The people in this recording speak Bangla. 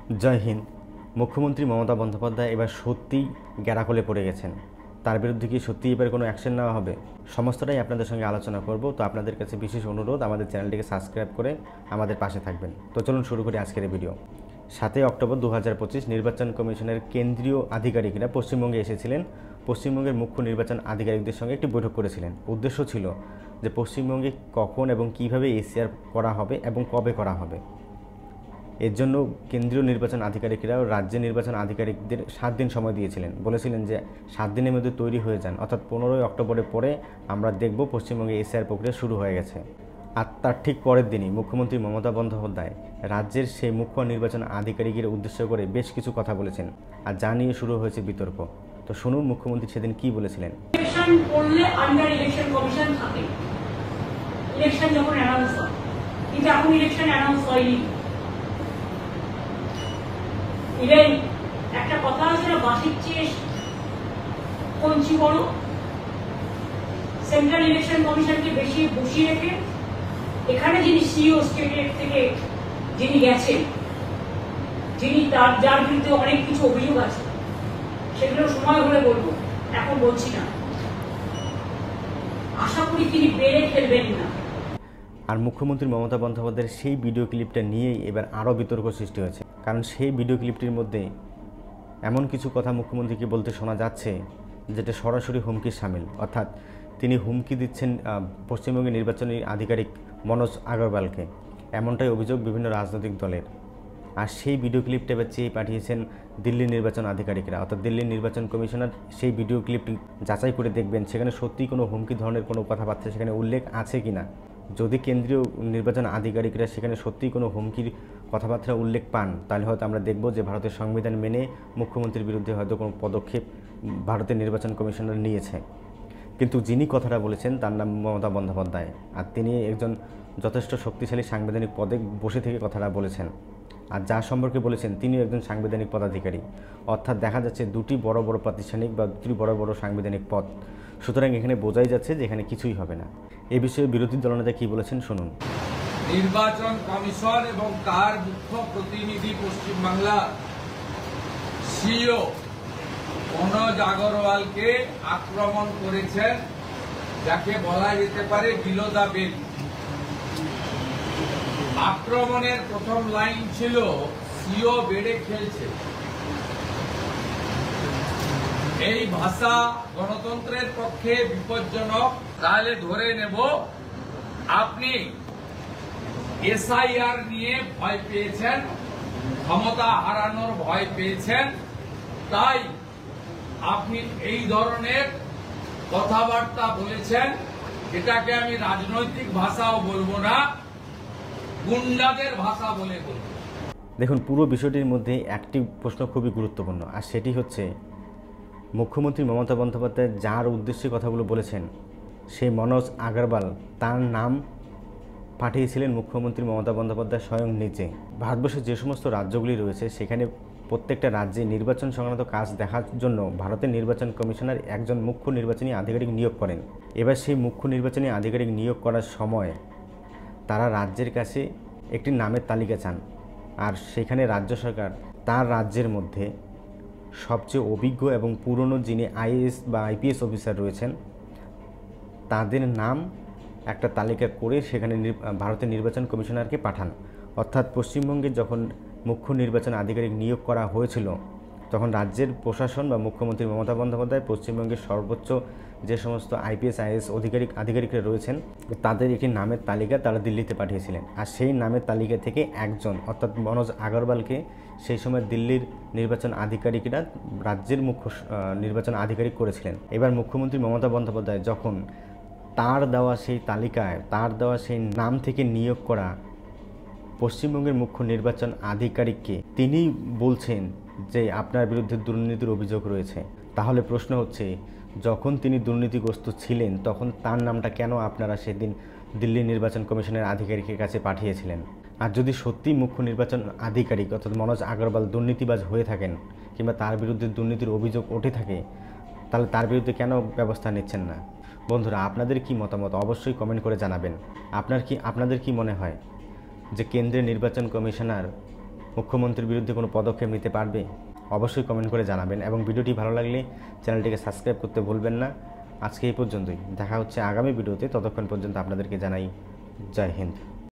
জয় হিন্দ। মুখ্যমন্ত্রী মমতা বন্দ্যোপাধ্যায় এবার সত্যিই গ্যারাকলে পড়ে গেছেন। তার বিরুদ্ধে কি সত্যিই এবার কোনো অ্যাকশন নেওয়া হবে? সমস্তটাই আপনাদের সঙ্গে আলোচনা করব। তো আপনাদের কাছে বিশেষ অনুরোধ, আমাদের চ্যানেলটিকে সাবস্ক্রাইব করে আমাদের পাশে থাকবেন। তো চলুন শুরু করি আজকের এই ভিডিও। 7 অক্টোবর 2025 নির্বাচন কমিশনের কেন্দ্রীয় আধিকারিকরা পশ্চিমবঙ্গে এসেছিলেন। পশ্চিমবঙ্গের মুখ্য নির্বাচন আধিকারিকদের সঙ্গে একটি বৈঠক করেছিলেন। উদ্দেশ্য ছিল যে পশ্চিমবঙ্গে কখন এবং কীভাবে এসআইআর করা হবে এবং কবে করা হবে। এর জন্য কেন্দ্রীয় নির্বাচন আধিকারিকরাও রাজ্যের নির্বাচন আধিকারিকদের 7 দিন সময় দিয়েছিলেন। বলেছিলেন যে 7 দিনের মধ্যে তৈরি হয়ে যান, অর্থাৎ 15 অক্টোবরের পরে আমরা দেখব পশ্চিমবঙ্গে এসআইআর প্রক্রিয়া শুরু হয়ে গেছে। আর তার ঠিক পরের দিনই মুখ্যমন্ত্রী মমতা বন্দ্যোপাধ্যায় রাজ্যের সেই মুখ্য নির্বাচন আধিকারিকের উদ্দেশ্য করে বেশ কিছু কথা বলেছেন, আর যা নিয়ে শুরু হয়েছে বিতর্ক। তো শুনুন মুখ্যমন্ত্রী সেদিন কি বলেছিলেন। ইলেকশন করলে আন্ডার ইলেকশন কমিশন থাকে, ইলেকশন যখন অ্যানাউন্স হয়, কিন্তু এখন ইলেকশন অ্যানাউন্স হয়নি। ইভেন একটা কথা আছে না, বাসির চেয়ে কঞ্চি বড়। সেন্ট্রাল ইলেকশন কমিশনকে বেশি বসিয়ে রেখে এখানে যিনি সিইও স্টেটের থেকে যিনি গেছেন, যিনি যার বিরুদ্ধে অনেক কিছু অভিযোগ আছে, সেগুলো সময় হলে বলবো, এখন বলছি না। আশা করি তিনি বেড়ে খেলবেন না। আর মুখ্যমন্ত্রী মমতা বন্দ্যোপাধ্যায়ের সেই ভিডিও ক্লিপটা নিয়েই এবার আরও বিতর্ক সৃষ্টি হয়েছে। কারণ সেই ভিডিও ক্লিপটির মধ্যে এমন কিছু কথা মুখ্যমন্ত্রীকে বলতে শোনা যাচ্ছে যেটা সরাসরি হুমকির সামিল। অর্থাৎ তিনি হুমকি দিচ্ছেন পশ্চিমবঙ্গের নির্বাচনী আধিকারিক মনোজ আগরওয়ালকে, এমনটাই অভিযোগ বিভিন্ন রাজনৈতিক দলের। আর সেই ভিডিও ক্লিপটা এবার চেয়ে পাঠিয়েছেন দিল্লির নির্বাচন আধিকারিকরা, অর্থাৎ দিল্লির নির্বাচন কমিশনার সেই ভিডিও ক্লিপটি যাচাই করে দেখবেন সেখানে সত্যিই কোনো হুমকি ধরনের কোনো কথাবার্তা সেখানে উল্লেখ আছে কি না। যদি কেন্দ্রীয় নির্বাচন আধিকারিকরা সেখানে সত্যিই কোনো হুমকির কথাবার্তা উল্লেখ পান, তাহলে হয়তো আমরা দেখব যে ভারতের সংবিধান মেনে মুখ্যমন্ত্রীর বিরুদ্ধে হয়তো কোনো পদক্ষেপ ভারতের নির্বাচন কমিশনার নিয়েছে। কিন্তু যিনি কথাটা বলেছেন তার নাম মমতা বন্দ্যোপাধ্যায়, আর তিনি একজন যথেষ্ট শক্তিশালী সাংবিধানিক পদে বসে থেকে কথাটা বলেছেন। আর যার সম্পর্কে বলেছেন তিনিও একজন সাংবিধানিক পদাধিকারী। অর্থাৎ দেখা যাচ্ছে দুটি বড় বড় প্রাতিষ্ঠানিক বা দুটি বড় বড় সাংবিধানিক পদ। সুতরাং এখানে বোঝাই যাচ্ছে যে এখানে কিছুই হবে না। এ বিষয়ে বিরোধী দলনেতা কি বলেছেন শুনুন। নির্বাচন কমিশন এবং তার মুখ্য প্রতিনিধি পশ্চিমবাংলা সিইও মনোজ আগরওয়ালকে আক্রমণ করেছেন, যাকে বলা যেতে পারে বিলো দ্য বেল। আক্রমণের প্রথম লাইন ছিল সিইও বেড়ে খেলছে। এই ভাষা গণতন্ত্রের পক্ষে বিপজ্জনক। তাহলে ধরে নেব আপনি এসআইআর নিয়ে ভয় পেয়েছেন, ক্ষমতা হারানোর ভয় পেয়েছেন, তাই আপনি এই ধরনের কথাবার্তা বলেছেন। এটাকে আমি রাজনৈতিক ভাষাও বলবো না, গুন্ডাদের ভাষা বলে বলবো। দেখুন, পুরো বিষয়টির মধ্যে একটি প্রশ্ন খুবই গুরুত্বপূর্ণ, আর সেটি হচ্ছে মুখ্যমন্ত্রী মমতা বন্দ্যোপাধ্যায় যার উদ্দেশ্যে কথাগুলো বলেছেন সেই মনোজ আগরওয়াল, তার নাম পাঠিয়েছিলেন মুখ্যমন্ত্রী মমতা বন্দ্যোপাধ্যায় স্বয়ং নিজে। ভারতবর্ষের যে সমস্ত রাজ্যগুলি রয়েছে সেখানে প্রত্যেকটা রাজ্যে নির্বাচন সংক্রান্ত কাজ দেখার জন্য ভারতের নির্বাচন কমিশনার একজন মুখ্য নির্বাচনী আধিকারিক নিয়োগ করেন। এবার সেই মুখ্য নির্বাচনী আধিকারিক নিয়োগ করার সময় তারা রাজ্যের কাছে একটি নামের তালিকা চান, আর সেখানে রাজ্য সরকার তার রাজ্যের মধ্যে সবচেয়ে অভিজ্ঞ এবং পুরনো যিনি আইএএস বা আইপিএস অফিসার রয়েছেন তাদের নাম একটা তালিকা করে সেখানে ভারতের নির্বাচন কমিশনারকে পাঠান। অর্থাৎ পশ্চিমবঙ্গে যখন মুখ্য নির্বাচন আধিকারিক নিয়োগ করা হয়েছিল তখন রাজ্যের প্রশাসন বা মুখ্যমন্ত্রী মমতা বন্দ্যোপাধ্যায় পশ্চিমবঙ্গের সর্বোচ্চ যে সমস্ত আইপিএস আইএএস আধিকারিকরা রয়েছেন তাদের একটি নামের তালিকা তারা দিল্লিতে পাঠিয়েছিলেন। আর সেই নামের তালিকা থেকে একজন অর্থাৎ মনোজ আগরওয়ালকে সেই সময় দিল্লির নির্বাচন আধিকারিকরা রাজ্যের মুখ্য নির্বাচন আধিকারিক করেছিলেন। এবার মুখ্যমন্ত্রী মমতা বন্দ্যোপাধ্যায় যখন তার দেওয়া সেই তালিকায় তার দেওয়া সেই নাম থেকে নিয়োগ করা পশ্চিমবঙ্গের মুখ্য নির্বাচন আধিকারিককে তিনি বলছেন যে আপনার বিরুদ্ধে দুর্নীতির অভিযোগ রয়েছে, তাহলে প্রশ্ন হচ্ছে যখন তিনি দুর্নীতিগ্রস্ত ছিলেন তখন তার নামটা কেন আপনারা সেদিন দিল্লি নির্বাচন কমিশনের আধিকারিকের কাছে পাঠিয়েছিলেন? আর যদি সত্যি মুখ্য নির্বাচন আধিকারিক অর্থাৎ মনোজ আগরওয়াল দুর্নীতিবাজ হয়ে থাকেন কিংবা তার বিরুদ্ধে দুর্নীতির অভিযোগ উঠে থাকে, তাহলে তার বিরুদ্ধে কেন ব্যবস্থা নিচ্ছেন না? বন্ধুরা, আপনাদের কি মতামত অবশ্যই কমেন্ট করে জানাবেন। আপনাদের কি মনে হয় যে কেন্দ্রের নির্বাচন কমিশনার মুখ্যমন্ত্রীর বিরুদ্ধে কোনো পদক্ষেপ নিতে পারবে? অবশ্যই কমেন্ট করে জানাবেন এবং ভিডিওটি ভালো লাগলে চ্যানেলটিকে সাবস্ক্রাইব করতে ভুলবেন না। আজকে এই পর্যন্তই, দেখা হচ্ছে আগামী ভিডিওতে। ততক্ষণ পর্যন্ত আপনাদেরকে জানাই জয় হিন্দ।